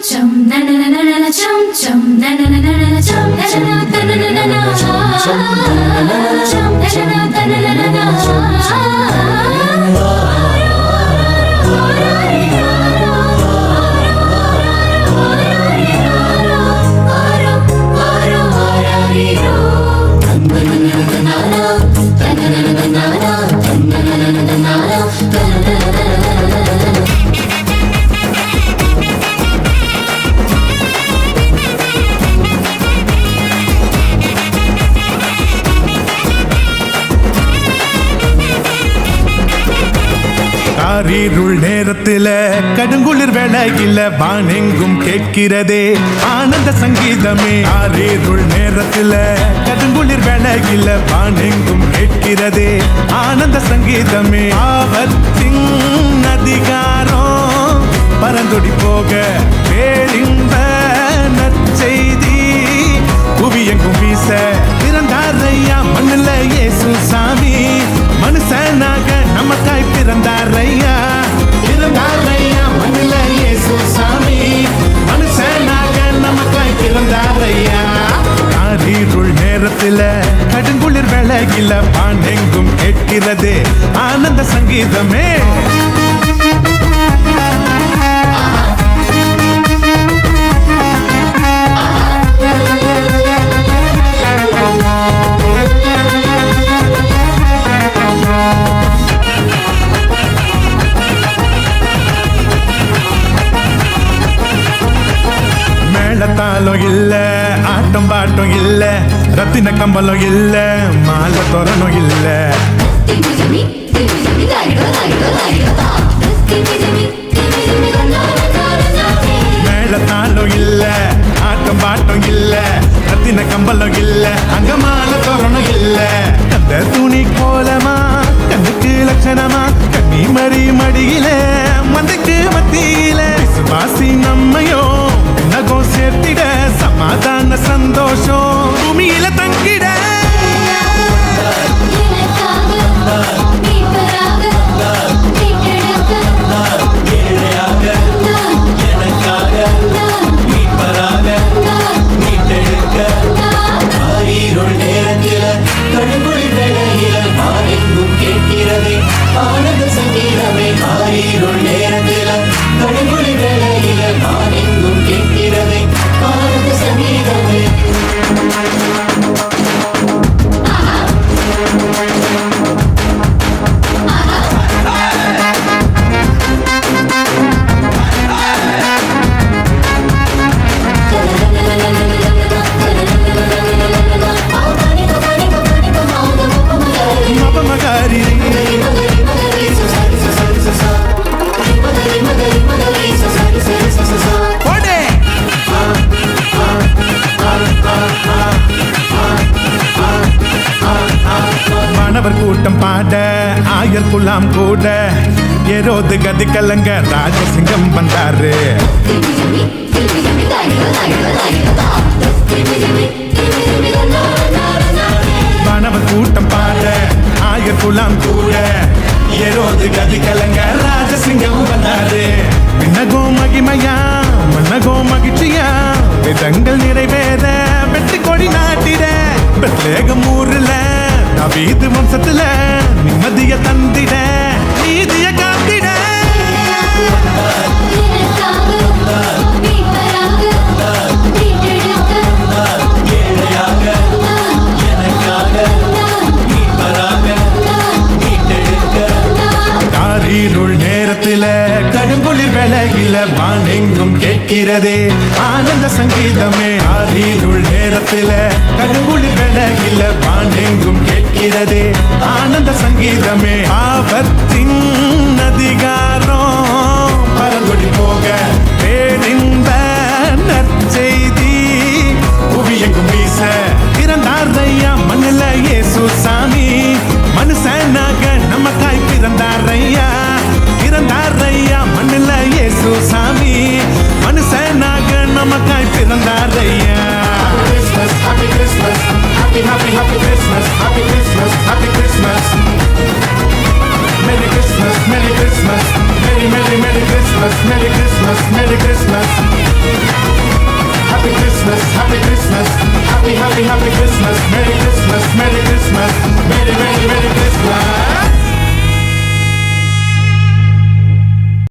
chum na na na na na chum chum na na na na na chum na na na na na na chum chum na na na chum na na na na na காரிருள் நேரத்தில கடுங்குளிர் வேளையில வானெங்கும் கேட்கிறதே ஆனந்த சங்கீதமே. காரிருள் நேரத்தில கடுங்குளிர் வேளையில வானெங்கும் கேட்கிறதே ஆனந்த சங்கீதமே. ஆபத்தின் அதிகாரம் பரந்தொடி போக பேரின்ப நற்செய்தி புவியெங்கும் வீச பிறந்தாரையா மண்ணுல இயேசு சாமி. மனுஷனாக நமக்காய் பிறந்தாரையா பிறந்தாரையா மண்ணுல இயேசு சாமி. மனுஷனாக நமக்காய் பிறந்தாரையா. காரிருள் நேரத்தில கடுங்குளிர் வேளையில வானெங்கும் கேட்கிறது ஆனந்த சங்கீதமே. மேளத்தாலும் இல்ல ஆட்டம் பாட்டம் இல்ல ரத்தின கம்பலம் இல்ல மாலை தோரணும் இல்ல. மேளத்தாலும் இல்ல ஆட்டம் பாட்டம் இல்ல ரத்தின கம்பலம் இல்ல அங்க மாலை தோரணும் இல்ல. அந்த துணி கோலமா கண்ணுக்கு லட்சணமா கண்ணி மறி மடியில மந்தைக்கு மத்தியில விசுவாசி நம்மையோ நகோ சேர்த்திட சமாதான சந்தோஷம் பூமியில தங்கிட. கூட்டம் பாட ஆயர் குலாம் கூட ஏரோது கதி கலங்க ராஜசிங்கம் வந்தாரு. வானவர் கூட்டம் பாட ஆயர் குலாம் கூட ஏரோது கதி கலங்க ராஜசிங்கம் வந்தாரு. விண்ணகோ மகிமையா மன்னகோ மகிழ்ச்சியா விதங்கள் நிறைவேற வெற்றி கொடி நாட்டிட பெத்லேகம் ஊர்ல நவீது வம்சத்துல நிம்மதிய தந்திட நீதிய காத்திட. காரிருள் நேரத்தில கடுங்குளிர் வேளையில வானெங்கும் கேட்கிறதே ஆனந்த சங்கீதமே. காரிருள் நேரத்தில கடுங்குளிர் வேளையில வானெங்கும் கேட்கிறதே ஆனந்த சங்கீதமே. ஆபத்தின் அதிகாரம் பரந்தொடி போக பேரின்ப நற்செய்தி புவியெங்கும் வீச பிறந்தாரையா மண்ணுல இயேசு சாமி. மனுஷனாக நமக்காய் பிறந்தாரையா பிறந்தாரையா மண்ணுல இயேசு சாமி. மனுஷனாக நமக்காய் பிறந்தாரையா. Happy Christmas, happy happy happy Christmas, happy Christmas, happy Christmas. Merry Christmas, Merry Christmas, Merry Merry Merry Christmas, Merry Christmas, Merry Christmas. happy, happy, happy Christmas, Merry Christmas.